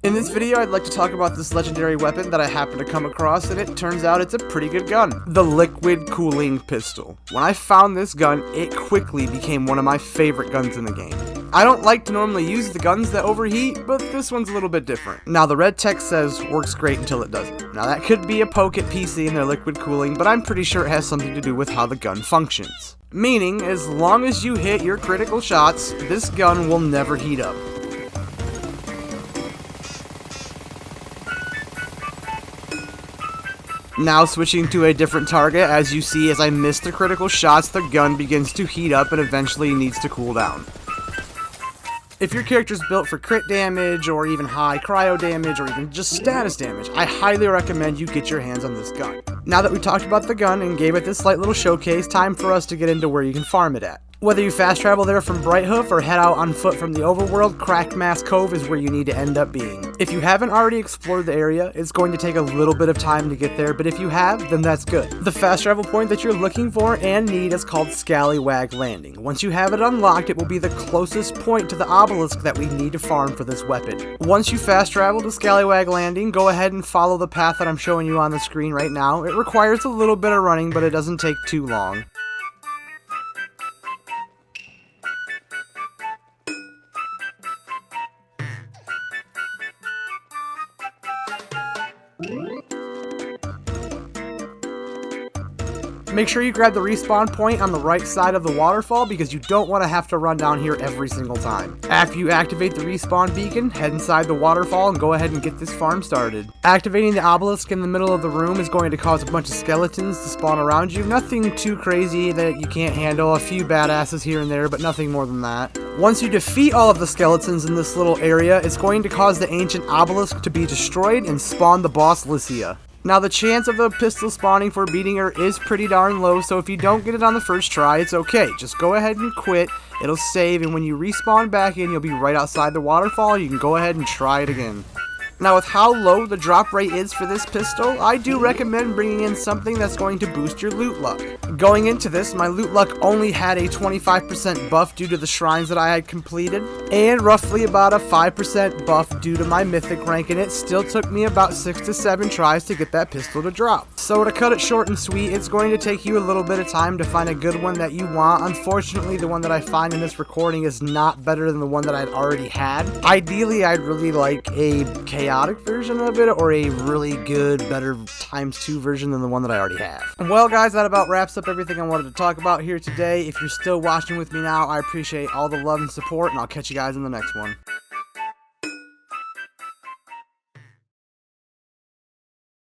In this video, I'd like to talk about this legendary weapon that I happened to come across, and it turns out it's a pretty good gun. The liquid cooling pistol. When I found this gun, it quickly became one of my favorite guns in the game. I don't like to normally use the guns that overheat, but this one's a little bit different. Now, the red text says, works great until it doesn't. Now, that could be a poke at PC and their liquid cooling, but I'm pretty sure it has something to do with how the gun functions. Meaning, as long as you hit your critical shots, this gun will never heat up. Now switching to a different target, as you see as I miss the critical shots, the gun begins to heat up and eventually needs to cool down. If your character's built for crit damage, or even high cryo damage, or even just status damage, I highly recommend you get your hands on this gun. Now that we talked about the gun and gave it this slight little showcase, time for us to get into where you can farm it at. Whether you fast travel there from Brighthoof or head out on foot from the overworld, Crackmass Cove is where you need to end up being. If you haven't already explored the area, it's going to take a little bit of time to get there, but if you have, then that's good. The fast travel point that you're looking for and need is called Scallywag Landing. Once you have it unlocked, it will be the closest point to the obelisk that we need to farm for this weapon. Once you fast travel to Scallywag Landing, go ahead and follow the path that I'm showing you on the screen right now. It requires a little bit of running, but it doesn't take too long. Make sure you grab the respawn point on the right side of the waterfall because you don't want to have to run down here every single time. After you activate the respawn beacon, head inside the waterfall and go ahead and get this farm started. Activating the obelisk in the middle of the room is going to cause a bunch of skeletons to spawn around you. Nothing too crazy that you can't handle, a few badasses here and there, but nothing more than that. Once you defeat all of the skeletons in this little area, it's going to cause the ancient obelisk to be destroyed and spawn the boss Lycia. Now, the chance of the pistol spawning for beating her is pretty darn low, so if you don't get it on the first try, it's okay. Just go ahead and quit, it'll save, and when you respawn back in, you'll be right outside the waterfall, you can go ahead and try it again. Now, with how low the drop rate is for this pistol, I do recommend bringing in something that's going to boost your loot luck. Going into this, my loot luck only had a 25% buff due to the shrines that I had completed, and roughly about a 5% buff due to my mythic rank, and it still took me about 6 to 7 tries to get that pistol to drop. So to cut it short and sweet, it's going to take you a little bit of time to find a good one that you want. Unfortunately, the one that I find in this recording is not better than the one that I'd already had. Ideally, I'd really like a chaotic version of it, or a really good, better ×2 version than the one that I already have. Well guys, that about wraps up everything I wanted to talk about here today. If you're still watching with me now, I appreciate all the love and support, and I'll catch you guys in the next one.